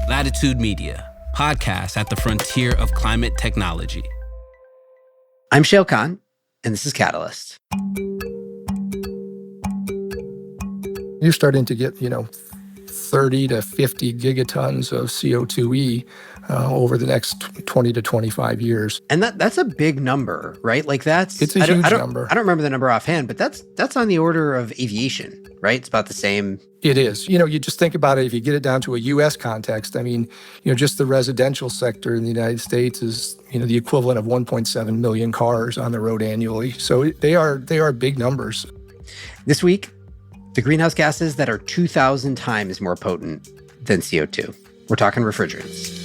Latitude Media, podcast at the frontier of climate technology. I'm Shail Khan, and this is Catalyst. You're starting to get, 30 to 50 gigatons of CO2e over the next 20 to 25 years. And that's a big number, right? Like It's a huge number. I don't remember the number offhand, but that's on the order of aviation, right? It's about the same. It is. You just think about it, if you get it down to a U.S. context, just the residential sector in the United States is, the equivalent of 1.7 million cars on the road annually. So they are big numbers. This week, the greenhouse gases that are 2,000 times more potent than CO2. We're talking refrigerants.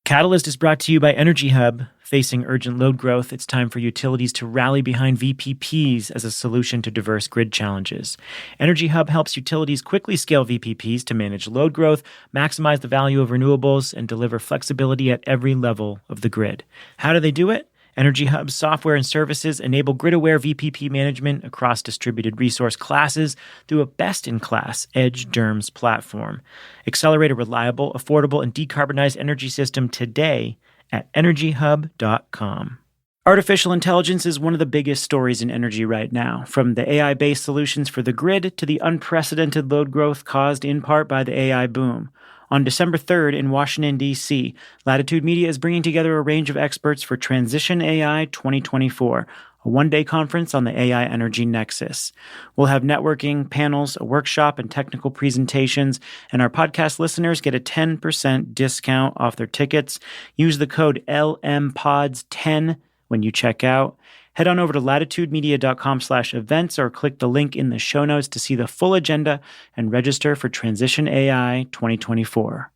Catalyst is brought to you by Energy Hub. Facing urgent load growth, it's time for utilities to rally behind VPPs as a solution to diverse grid challenges. Energy Hub helps utilities quickly scale VPPs to manage load growth, maximize the value of renewables, and deliver flexibility at every level of the grid. How do they do it? Energy Hub's software and services enable grid-aware VPP management across distributed resource classes through a best-in-class Edge DERMS platform. Accelerate a reliable, affordable, and decarbonized energy system today at energyhub.com. Artificial intelligence is one of the biggest stories in energy right now, from the AI-based solutions for the grid to the unprecedented load growth caused in part by the AI boom. On December 3rd in Washington, D.C., Latitude Media is bringing together a range of experts for Transition AI 2024, a one-day conference on the AI energy nexus. We'll have networking, panels, a workshop, and technical presentations, and our podcast listeners get a 10% discount off their tickets. Use the code LMPODS10 when you check out. Head on over to latitudemedia.com/events or click the link in the show notes to see the full agenda and register for Transition AI 2024.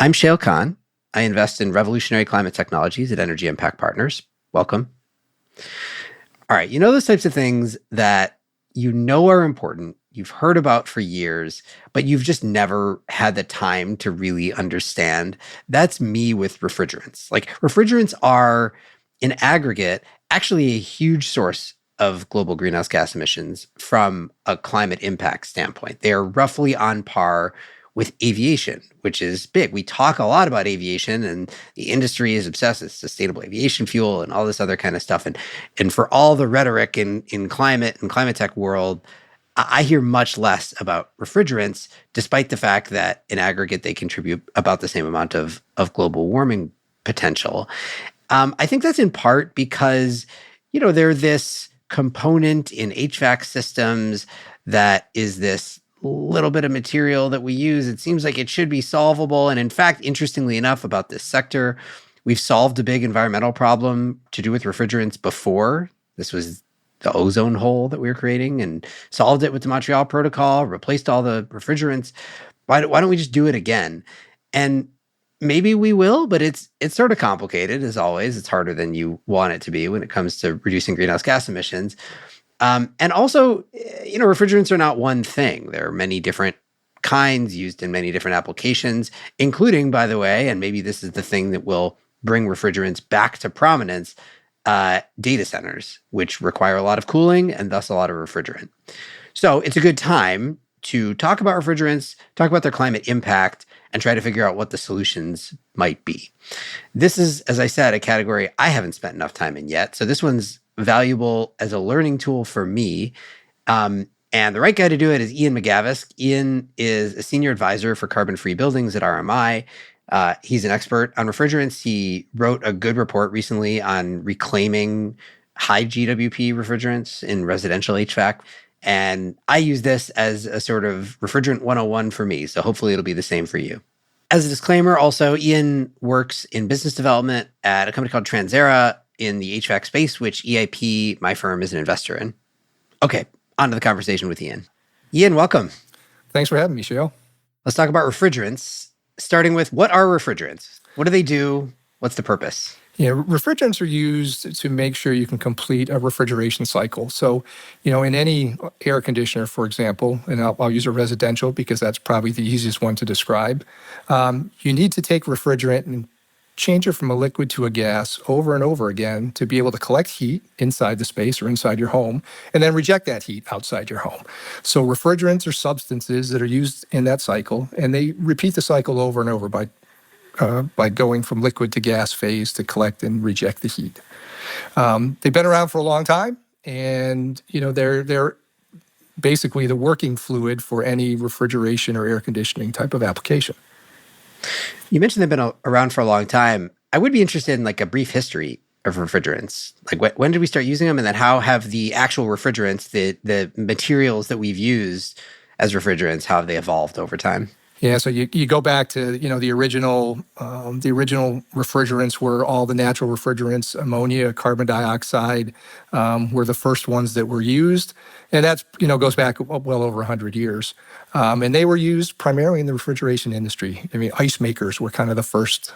I'm Shail Khan. I invest in revolutionary climate technologies at Energy Impact Partners. Welcome. All right, those types of things that are important, you've heard about for years, but you've just never had the time to really understand. That's me with refrigerants. Like, refrigerants are, in aggregate, actually a huge source of global greenhouse gas emissions from a climate impact standpoint. They are roughly on par with aviation, which is big. We talk a lot about aviation, and the industry is obsessed with sustainable aviation fuel and all this other kind of stuff. And for all the rhetoric in climate and climate tech world, I hear much less about refrigerants, despite the fact that in aggregate, they contribute about the same amount of global warming potential. I think that's in part because, they're this component in HVAC systems that is this little bit of material that we use. It seems like it should be solvable. And in fact, interestingly enough, about this sector, we've solved a big environmental problem to do with refrigerants before. This was the ozone hole that we were creating, and solved it with the Montreal Protocol, replaced all the refrigerants. Why don't we just do it again? And maybe we will, but it's sort of complicated, as always. It's harder than you want it to be when it comes to reducing greenhouse gas emissions. And also, refrigerants are not one thing. There are many different kinds used in many different applications, including, by the way, and maybe this is the thing that will bring refrigerants back to prominence, data centers, which require a lot of cooling and thus a lot of refrigerant. So it's a good time to talk about refrigerants, talk about their climate impact, and try to figure out what the solutions might be. This is, as I said, a category I haven't spent enough time in yet. So this one's valuable as a learning tool for me. And the right guy to do it is Ian McGavisk. Ian is a senior advisor for carbon-free buildings at RMI. He's an expert on refrigerants. He wrote a good report recently on reclaiming high GWP refrigerants in residential HVAC. And I use this as a sort of refrigerant 101 for me. So hopefully it'll be the same for you. As a disclaimer, also, Ian works in business development at a company called Transera in the HVAC space, which EIP, my firm, is an investor in. Okay, on to the conversation with Ian. Ian, welcome. Thanks for having me, Shail. Let's talk about refrigerants, starting with, what are refrigerants? What do they do? What's the purpose? Yeah, refrigerants are used to make sure you can complete a refrigeration cycle. So, in any air conditioner, for example, and I'll use a residential because that's probably the easiest one to describe, you need to take refrigerant and change it from a liquid to a gas over and over again to be able to collect heat inside the space or inside your home and then reject that heat outside your home. So refrigerants are substances that are used in that cycle, and they repeat the cycle over and over by going from liquid to gas phase to collect and reject the heat. They've been around for a long time, and they're basically the working fluid for any refrigeration or air conditioning type of application. You mentioned they've been around for a long time. I would be interested in like a brief history of refrigerants. Like when did we start using them? And then how have the actual refrigerants, the materials that we've used as refrigerants, how have they evolved over time? Yeah, so you go back to the original refrigerants were all the natural refrigerants, ammonia, carbon dioxide, were the first ones that were used, and that's goes back well over 100 years, and they were used primarily in the refrigeration industry. I mean, ice makers were kind of the first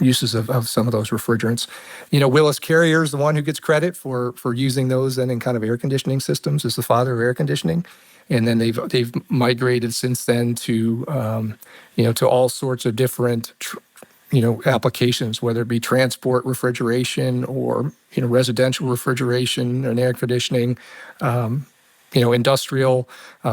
uses of some of those refrigerants. Willis Carrier is the one who gets credit for using those then in kind of air conditioning systems, as the father of air conditioning. And then they've migrated since then to to all sorts of different applications, whether it be transport refrigeration or residential refrigeration and air conditioning, industrial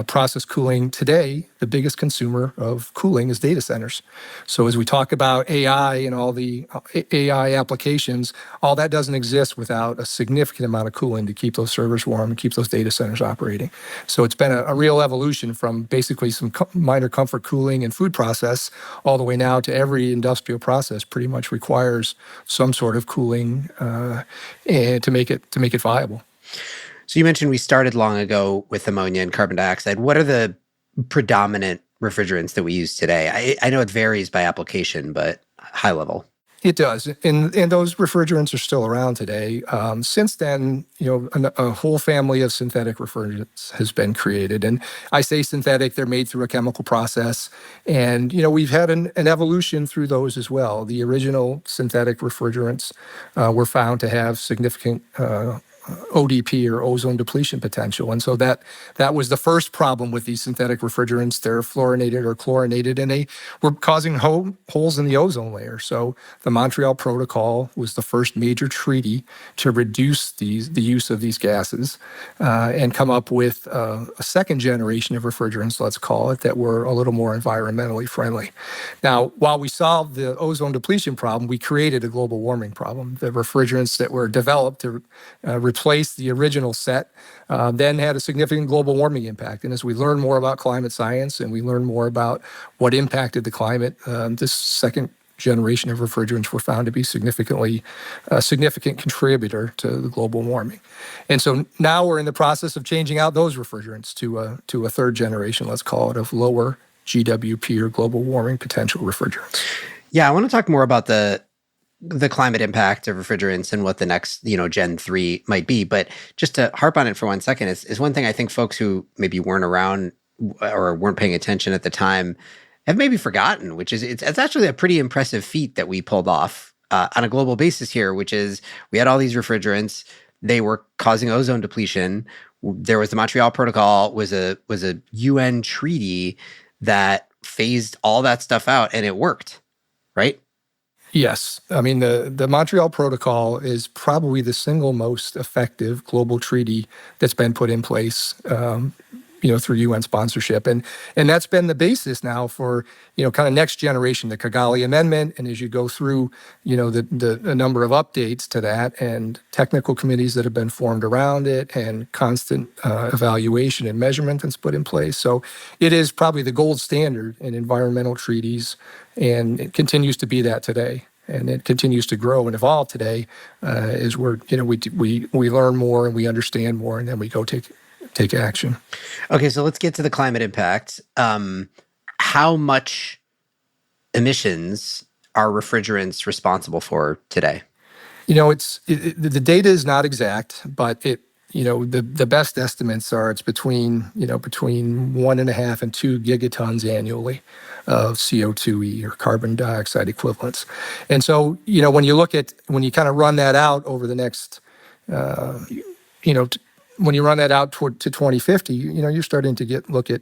process cooling. Today, the biggest consumer of cooling is data centers. So as we talk about AI and all the AI applications, all that doesn't exist without a significant amount of cooling to keep those servers warm and keep those data centers operating. So it's been a real evolution from basically some minor comfort cooling and food process all the way now to every industrial process pretty much requires some sort of cooling and to make it viable. So you mentioned we started long ago with ammonia and carbon dioxide. What are the predominant refrigerants that we use today? I know it varies by application, but high level. It does, and those refrigerants are still around today. Since then, a whole family of synthetic refrigerants has been created, and I say synthetic; they're made through a chemical process, and we've had an evolution through those as well. The original synthetic refrigerants were found to have significant ODP or ozone depletion potential. And so that was the first problem with these synthetic refrigerants. They're fluorinated or chlorinated, and they were causing holes in the ozone layer. So the Montreal Protocol was the first major treaty to reduce the use of these gases and come up with a second generation of refrigerants, let's call it, that were a little more environmentally friendly. Now, while we solved the ozone depletion problem, we created a global warming problem. The refrigerants that were developed to replace the original set, then had a significant global warming impact. And as we learn more about climate science and we learn more about what impacted the climate, this second generation of refrigerants were found to be a significant contributor to the global warming. And so now we're in the process of changing out those refrigerants to a third generation, let's call it, of lower GWP or global warming potential refrigerants. Yeah, I want to talk more about the climate impact of refrigerants and what the next, Gen 3 might be. But just to harp on it for 1 second, is one thing I think folks who maybe weren't around or weren't paying attention at the time have maybe forgotten, which is it's actually a pretty impressive feat that we pulled off on a global basis here, which is we had all these refrigerants. They were causing ozone depletion. There was the Montreal Protocol, was a UN treaty that phased all that stuff out, and it worked, right? Yes. I mean, the Montreal Protocol is probably the single most effective global treaty that's been put in place, through UN sponsorship. And that's been the basis now for, kind of next generation, the Kigali Amendment. And as you go through, the number of updates to that and technical committees that have been formed around it and constant evaluation and measurement that's put in place. So it is probably the gold standard in environmental treaties, and it continues to be that today. And it continues to grow and evolve today as we learn more and we understand more, and then we go take action. Okay, so let's get to the climate impact. How much emissions are refrigerants responsible for today? The data is not exact, but the best estimates are it's between 1.5 and 2 gigatons annually of CO2e or carbon dioxide equivalents. And so, when you kind of run that out over the next, when you run that out to 2050, you're starting to look at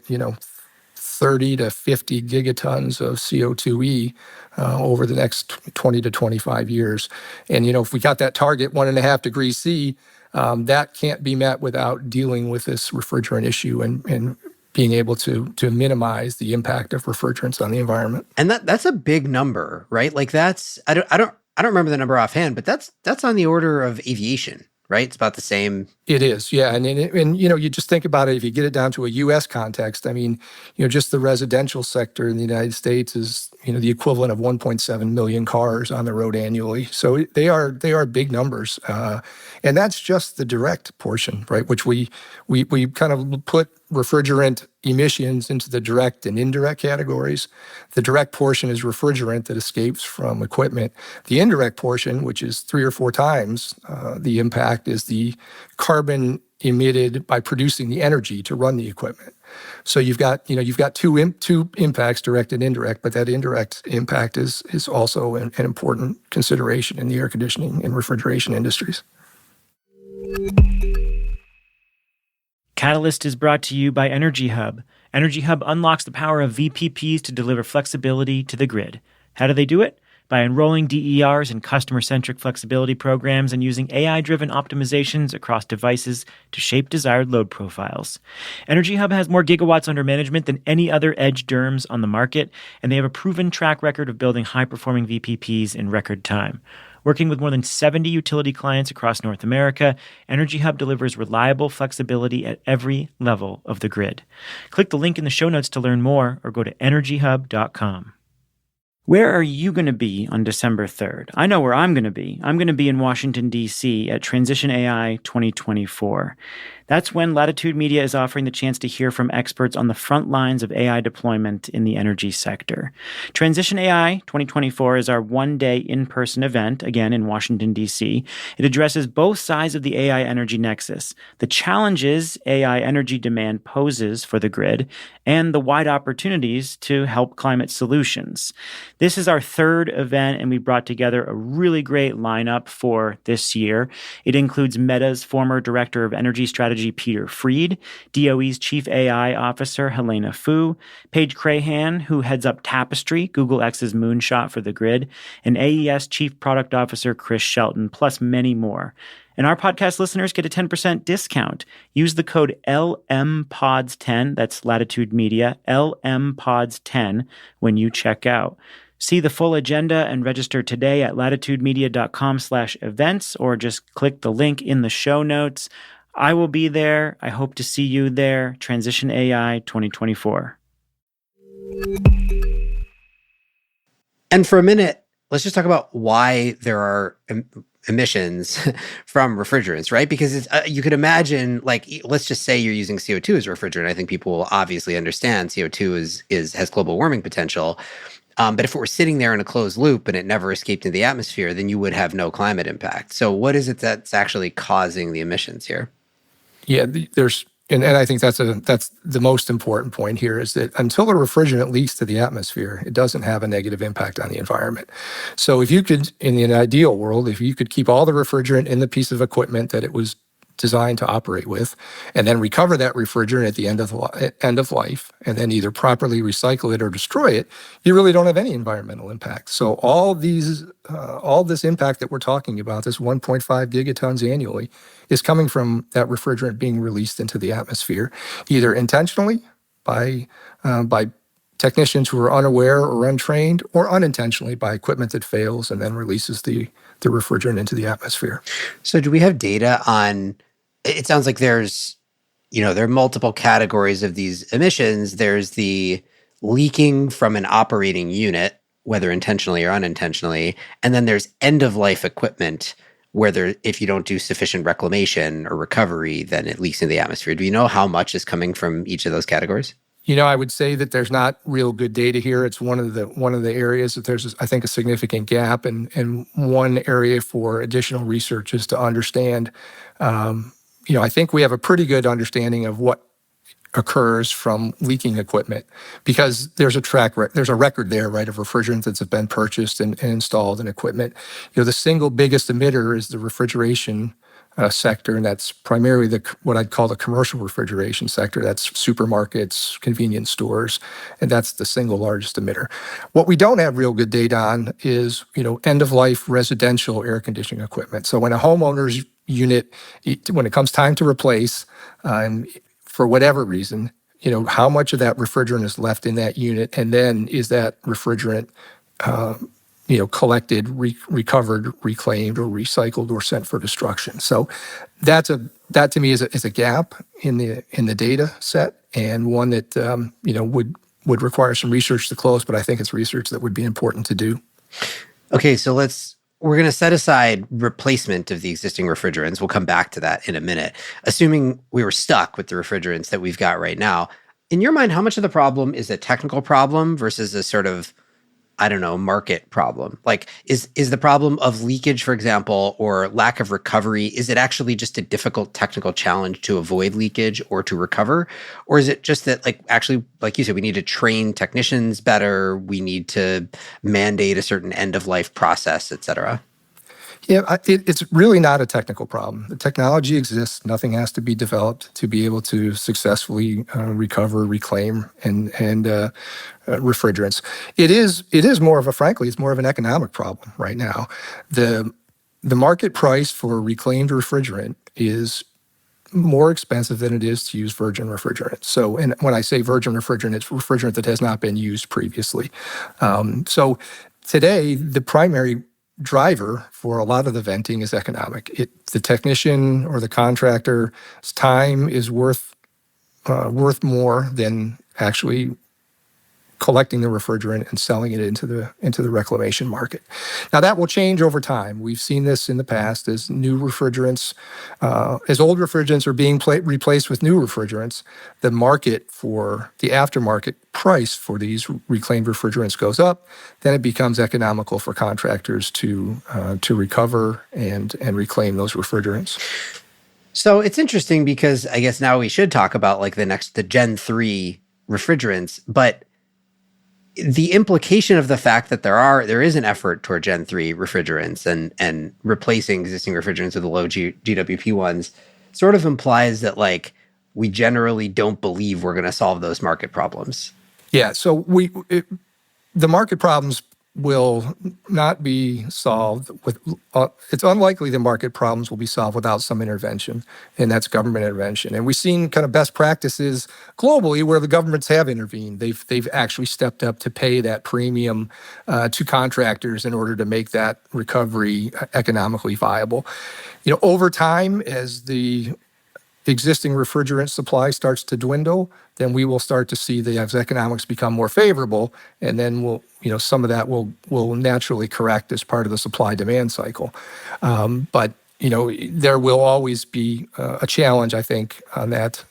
30 to 50 gigatons of CO2e over the next 20 to 25 years. And, if we got that target 1.5 degrees C, that can't be met without dealing with this refrigerant issue and being able to minimize the impact of refrigerants on the environment. And that's a big number, right? Like I don't remember the number offhand, but that's on the order of aviation, right? It's about the same. It is, yeah. And you just think about it, if you get it down to a U.S. context, just the residential sector in the United States is, the equivalent of 1.7 million cars on the road annually. So they are big numbers. And that's just the direct portion, right? Which we kind of put refrigerant emissions into the direct and indirect categories. The direct portion is refrigerant that escapes from equipment. The indirect portion, which is 3 or 4 times the impact, is the carbon emitted by producing the energy to run the equipment. So you've got two impacts, direct and indirect, but that indirect impact is also an important consideration in the air conditioning and refrigeration industries. Catalyst is brought to you by Energy Hub. Energy Hub unlocks the power of VPPs to deliver flexibility to the grid. How do they do it? By enrolling DERs in customer-centric flexibility programs and using AI-driven optimizations across devices to shape desired load profiles. Energy Hub has more gigawatts under management than any other edge DERMs on the market, and they have a proven track record of building high-performing VPPs in record time. Working with more than 70 utility clients across North America, Energy Hub delivers reliable flexibility at every level of the grid. Click the link in the show notes to learn more or go to energyhub.com. Where are you going to be on December 3rd? I know where I'm going to be. I'm going to be in Washington, D.C. at Transition AI 2024. That's when Latitude Media is offering the chance to hear from experts on the front lines of AI deployment in the energy sector. Transition AI 2024 is our one-day in-person event, again in Washington, D.C. It addresses both sides of the AI energy nexus, the challenges AI energy demand poses for the grid, and the wide opportunities to help climate solutions. This is our third event, and we brought together a really great lineup for this year. It includes Meta's former Director of Energy Strategy, Peter Freed, DOE's Chief AI Officer, Helena Fu, Paige Crahan, who heads up Tapestry, Google X's moonshot for the grid, and AES Chief Product Officer, Chris Shelton, plus many more. And our podcast listeners get a 10% discount. Use the code LMPODS10, that's Latitude Media, LMPODS10, when you check out. See the full agenda and register today at latitudemedia.com/events, or just click the link in the show notes. I will be there. I hope to see you there. Transition AI 2024. And for a minute, let's just talk about why there are emissions from refrigerants, right? Because it's, you could imagine, like, let's just say you're using CO2 as refrigerant. I think people will obviously understand CO2 has global warming potential. But if it were sitting there in a closed loop and it never escaped into the atmosphere, then you would have no climate impact. So what is it that's actually causing the emissions here? Yeah, and I think that's the most important point here, is that until a refrigerant leaks to the atmosphere, it doesn't have a negative impact on the environment. So if you could, in an ideal world, if you could keep all the refrigerant in the piece of equipment that it was designed to operate with, and then recover that refrigerant at the end of life, and then either properly recycle it or destroy it, you really don't have any environmental impact. So all this impact that we're talking about, this 1.5 gigatons annually, is coming from that refrigerant being released into the atmosphere, either intentionally by technicians who are unaware or untrained, or unintentionally by equipment that fails and then releases the refrigerant into the atmosphere. So do we have data on, it sounds like there are multiple categories of these emissions. There's the leaking from an operating unit, whether intentionally or unintentionally, and then there's end-of-life equipment where if you don't do sufficient reclamation or recovery, then it leaks into the atmosphere. Do you know how much is coming from each of those categories? I would say that there's not real good data here. It's one of the areas that there's, I think, a significant gap, and one area for additional research is to understand. I think we have a pretty good understanding of what occurs from leaking equipment, because there's a record there, right, of refrigerants that have been purchased and installed in equipment. The single biggest emitter is the refrigeration sector, and that's primarily what I'd call the commercial refrigeration sector. That's supermarkets, convenience stores, and that's the single largest emitter. What we don't have real good data on is, end-of-life residential air conditioning equipment. So when a homeowner's unit, when it comes time to replace, and for whatever reason, how much of that refrigerant is left in that unit, and then is that refrigerant collected, recovered, reclaimed, or recycled, or sent for destruction. So that to me is a gap in the data set, and one that would require some research to close. But I think it's research that would be important to do. Okay, so we're going to set aside replacement of the existing refrigerants. We'll come back to that in a minute. Assuming we were stuck with the refrigerants that we've got right now, in your mind, how much of the problem is a technical problem versus a sort of, market problem? Like, is the problem of leakage, for example, or lack of recovery, is it actually just a difficult technical challenge to avoid leakage or to recover? Or is it just that, actually, like you said, we need to train technicians better, we need to mandate a certain end-of-life process, et cetera? Yeah, it's really not a technical problem. The technology exists. Nothing has to be developed to be able to successfully recover, reclaim, and refrigerants. It is more of it's more of an economic problem right now. The market price for reclaimed refrigerant is more expensive than it is to use virgin refrigerant. So, and when I say virgin refrigerant, it's refrigerant that has not been used previously. So today, the primary driver for a lot of the venting is economic. The technician or the contractor's time is worth more than actually collecting the refrigerant and selling it into the reclamation market. Now that will change over time. We've seen this in the past as new refrigerants, as old refrigerants are being replaced with new refrigerants. The market for the aftermarket price for these reclaimed refrigerants goes up. Then it becomes economical for contractors to recover and reclaim those refrigerants. So it's interesting because I guess now we should talk about the Gen 3 refrigerants, but the implication of the fact that there is an effort toward Gen 3 refrigerants and replacing existing refrigerants with the low GWP ones sort of implies that we generally don't believe we're going to solve those market problems. Yeah, so the market problems will not be solved with, it's unlikely the market problems will be solved without some intervention, and that's government intervention. And we've seen kind of best practices globally where the governments have intervened. They've actually stepped up to pay that premium to contractors in order to make that recovery economically viable. Over time, as the existing refrigerant supply starts to dwindle, then we will start to see the economics become more favorable, and then some of that will naturally correct as part of the supply-demand cycle. But there will always be a challenge, I think, on that,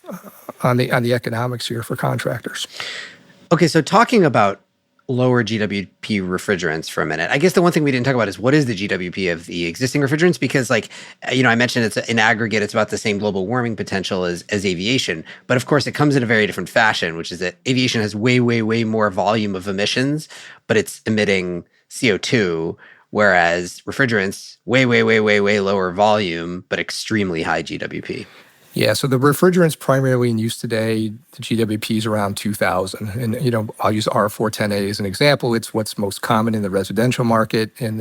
on the economics here for contractors. Okay, so talking about lower GWP refrigerants for a minute. I guess the one thing we didn't talk about is what is the GWP of the existing refrigerants? Because I mentioned it's in aggregate, it's about the same global warming potential as aviation. But of course, it comes in a very different fashion, which is that aviation has way, way, way more volume of emissions, but it's emitting CO2, whereas refrigerants, way, way, way, way, way lower volume, but extremely high GWP. Yeah, so the refrigerants primarily in use today, the GWP is around 2,000. And, I'll use R410A as an example. It's what's most common in the residential market in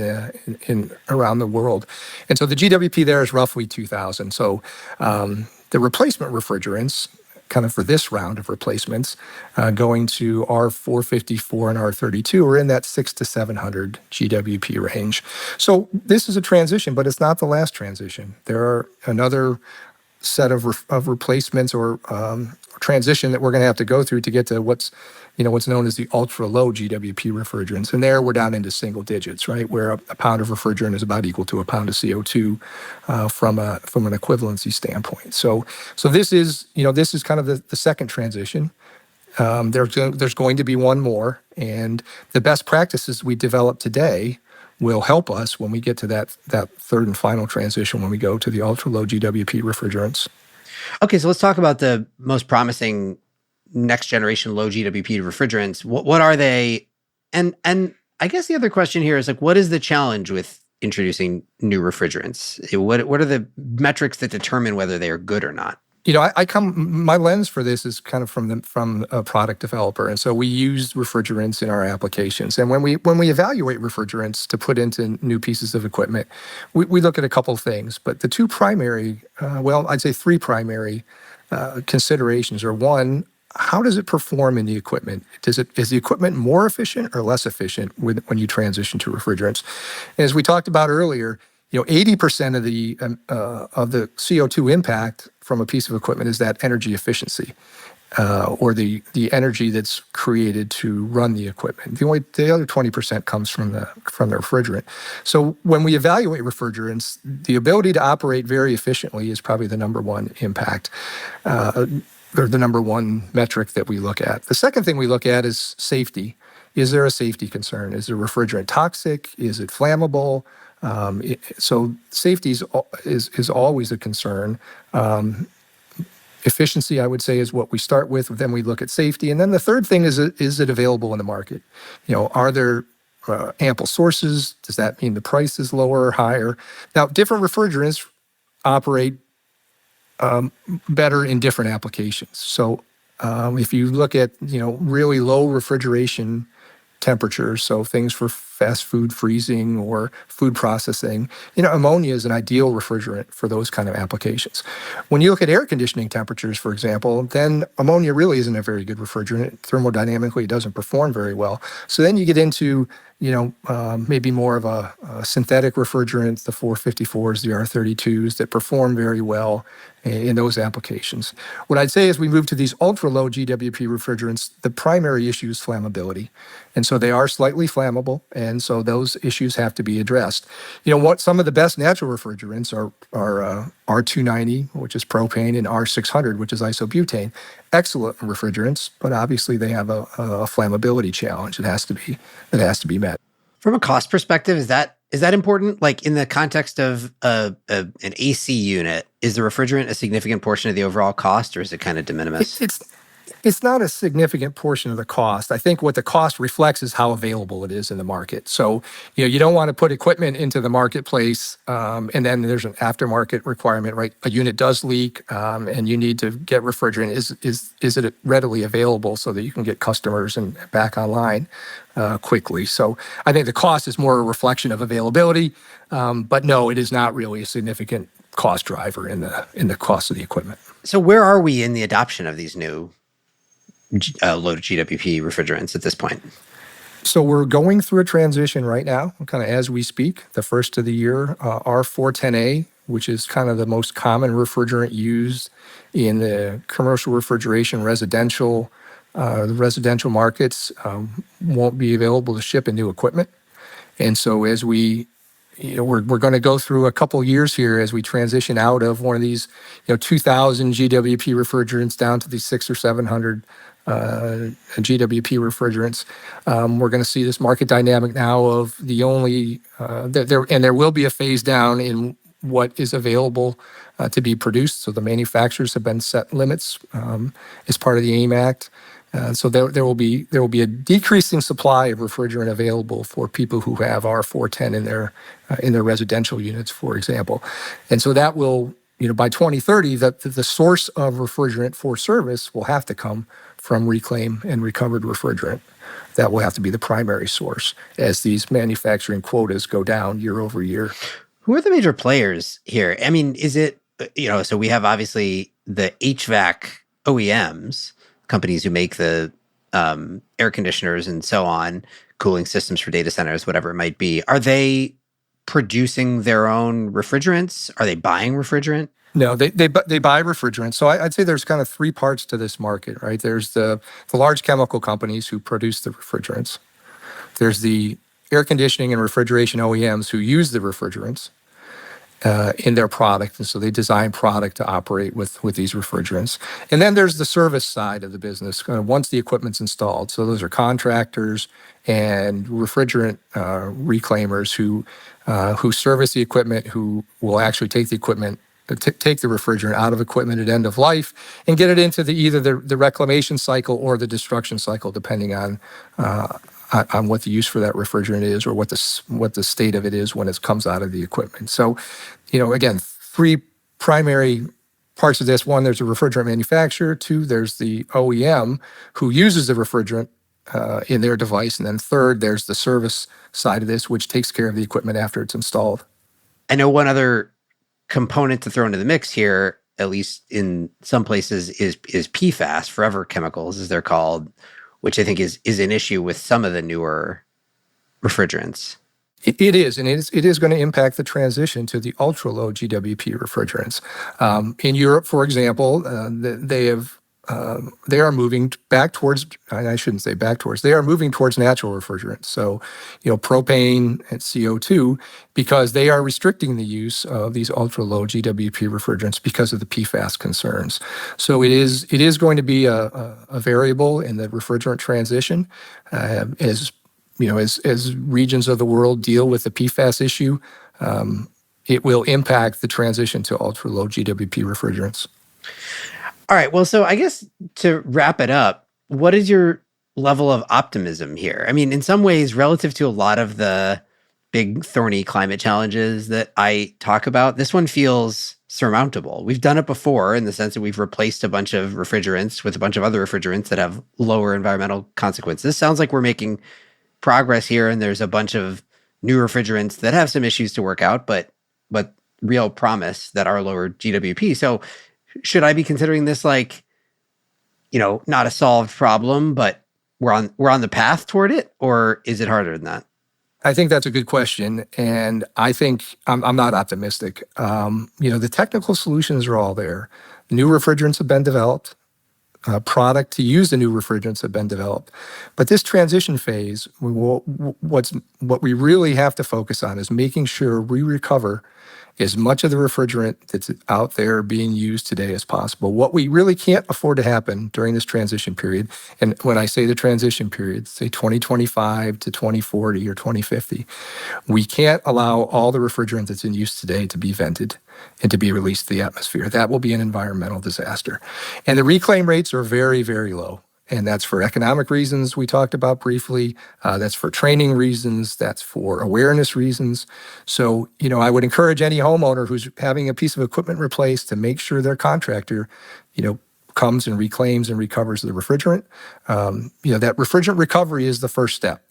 around the world. And so the GWP there is roughly 2,000. So the replacement refrigerants, kind of for this round of replacements, going to R454 and R32 are in that 600 to 700 GWP range. So this is a transition, but it's not the last transition. There are another set of replacements or transition that we're going to have to go through to get to what's known as the ultra low GWP refrigerants. And there we're down into single digits, right? Where a pound of refrigerant is about equal to a pound of CO2 from an equivalency standpoint. So this is kind of the second transition. There's going to be one more, and the best practices we develop today will help us when we get to that third and final transition when we go to the ultra-low GWP refrigerants. Okay, so let's talk about the most promising next generation low GWP refrigerants. What are they? And I guess the other question here is what is the challenge with introducing new refrigerants? What are the metrics that determine whether they are good or not? My lens for this is kind of from a product developer. And so we use refrigerants in our applications. And when we evaluate refrigerants to put into new pieces of equipment, we look at a couple of things. But the two primary, I'd say three primary considerations are: one, how does it perform in the equipment? Is the equipment more efficient or less efficient when you transition to refrigerants? And as we talked about earlier, 80% of the CO2 impact from a piece of equipment is that energy efficiency, or the energy that's created to run the equipment. The other 20% comes from the refrigerant. So when we evaluate refrigerants, the ability to operate very efficiently is probably the number one impact, or the number one metric that we look at. The second thing we look at is safety. Is there a safety concern? Is the refrigerant toxic? Is it flammable? So safety is always a concern. Efficiency, I would say, is what we start with. Then we look at safety. And then the third thing is it available in the market? Are there ample sources? Does that mean the price is lower or higher? Now, different refrigerants operate better in different applications. So if you look at, really low refrigeration temperatures, so things for fast food freezing or food processing, ammonia is an ideal refrigerant for those kind of applications. When you look at air conditioning temperatures, for example, then ammonia really isn't a very good refrigerant. Thermodynamically, it doesn't perform very well. So then you get into, maybe more of a synthetic refrigerant, the 454s, the R32s, that perform very well in those applications. What I'd say is we move to these ultra-low GWP refrigerants, the primary issue is flammability. And so they are slightly flammable, and so those issues have to be addressed. Some of the best natural refrigerants are R290, which is propane, and R600, which is isobutane. Excellent refrigerants, but obviously they have a flammability challenge that has to be met. From a cost perspective, is that important? Like in the context of an AC unit, is the refrigerant a significant portion of the overall cost, or is it kind of de minimis? It's not a significant portion of the cost. I think what the cost reflects is how available it is in the market. So, you don't want to put equipment into the marketplace, and then there's an aftermarket requirement, right? A unit does leak, and you need to get refrigerant. Is it readily available so that you can get customers and back online quickly? So I think the cost is more a reflection of availability, but no, it is not really a significant cost driver in the cost of the equipment. So where are we in the adoption of these new low GWP refrigerants at this point? So we're going through a transition right now, kind of as we speak. The first of the year, R410A, which is kind of the most common refrigerant used in the commercial refrigeration residential markets, won't be available to ship in new equipment. And so as we're going to go through a couple years here as we transition out of one of these, 2,000 GWP refrigerants down to these 600 or 700 GWP refrigerants. We're going to see this market dynamic now of the only, there will be a phase down in what is available to be produced. So the manufacturers have been set limits as part of the AIM Act. So there will be a decreasing supply of refrigerant available for people who have R410 in their residential units, for example. And so that will, by 2030, the source of refrigerant for service will have to come from reclaimed and recovered refrigerant. That will have to be the primary source as these manufacturing quotas go down year over year. Who are the major players here? I mean, is it, so we have obviously the HVAC OEMs, companies who make the air conditioners and so on, cooling systems for data centers, whatever it might be. Are they producing their own refrigerants? Are they buying refrigerant? No, they buy refrigerant. So I'd say there's kind of three parts to this market, right? There's the large chemical companies who produce the refrigerants. There's the air conditioning and refrigeration OEMs who use the refrigerants in their product. And so they design product to operate with these refrigerants. And then there's the service side of the business, once the equipment's installed. So those are contractors and refrigerant reclaimers who service the equipment, who will actually take the equipment, take the refrigerant out of equipment at end of life and get it into either the reclamation cycle or the destruction cycle, depending on on what the use for that refrigerant is, or what the state of it is when it comes out of the equipment. So, again, three primary parts of this. One, there's a refrigerant manufacturer. Two, there's the OEM who uses the refrigerant in their device. And then third, there's the service side of this, which takes care of the equipment after it's installed. I know one other component to throw into the mix here, at least in some places, is PFAS, forever chemicals, as they're called, which I think is an issue with some of the newer refrigerants. It is, and it is going to impact the transition to the ultra-low GWP refrigerants. In Europe, for example, they are moving back towards, I shouldn't say back towards, they are moving towards natural refrigerants. So, propane and CO2, because they are restricting the use of these ultra-low GWP refrigerants because of the PFAS concerns. So it is going to be a variable in the refrigerant transition as regions of the world deal with the PFAS issue. It will impact the transition to ultra-low GWP refrigerants. All right. Well, so I guess to wrap it up, what is your level of optimism here? I mean, in some ways, relative to a lot of the big thorny climate challenges that I talk about, this one feels surmountable. We've done it before in the sense that we've replaced a bunch of refrigerants with a bunch of other refrigerants that have lower environmental consequences. This sounds like we're making progress here, and there's a bunch of new refrigerants that have some issues to work out, but real promise that are lower GWP. So should I be considering this like, not a solved problem, but we're on the path toward it, or is it harder than that? I think that's a good question, and I think I'm not optimistic. The technical solutions are all there. New refrigerants have been developed. Product to use the new refrigerants have been developed. But this transition phase, what we really have to focus on is making sure we recover as much of the refrigerant that's out there being used today as possible. What we really can't afford to happen during this transition period, and when I say the transition period, say 2025 to 2040 or 2050, we can't allow all the refrigerant that's in use today to be vented and to be released to the atmosphere. That will be an environmental disaster. And the reclaim rates are very, very low. And that's for economic reasons we talked about briefly. That's for training reasons. That's for awareness reasons. So, I would encourage any homeowner who's having a piece of equipment replaced to make sure their contractor, comes and reclaims and recovers the refrigerant. That refrigerant recovery is the first step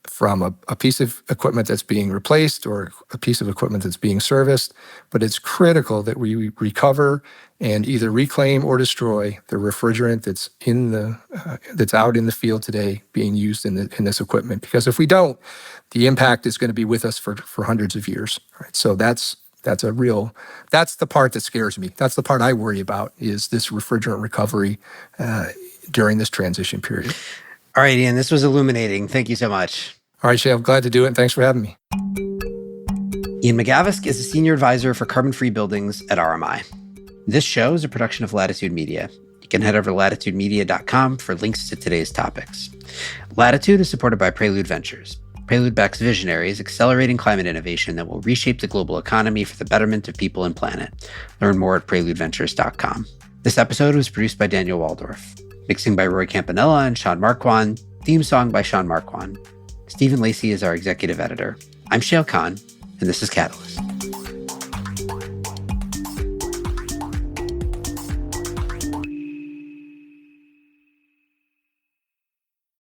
from a piece of equipment that's being replaced or a piece of equipment that's being serviced. But it's critical that we recover and either reclaim or destroy the refrigerant that's out in the field today being used in this equipment. Because if we don't, the impact is going to be with us for hundreds of years. Right? So that's the part that scares me. That's the part I worry about, is this refrigerant recovery during this transition period. All right, Ian, this was illuminating. Thank you so much. All right, Shay, I'm glad to do it, and thanks for having me. Ian McGavisk is a senior advisor for carbon-free buildings at RMI. This show is a production of Latitude Media. You can head over to latitudemedia.com for links to today's topics. Latitude is supported by Prelude Ventures. Prelude backs visionaries accelerating climate innovation that will reshape the global economy for the betterment of people and planet. Learn more at preludeventures.com. This episode was produced by Daniel Waldorf. Mixing by Roy Campanella and Sean Marquand. Theme song by Sean Marquand. Stephen Lacey is our executive editor. I'm Shayle Khan, and this is Catalyst.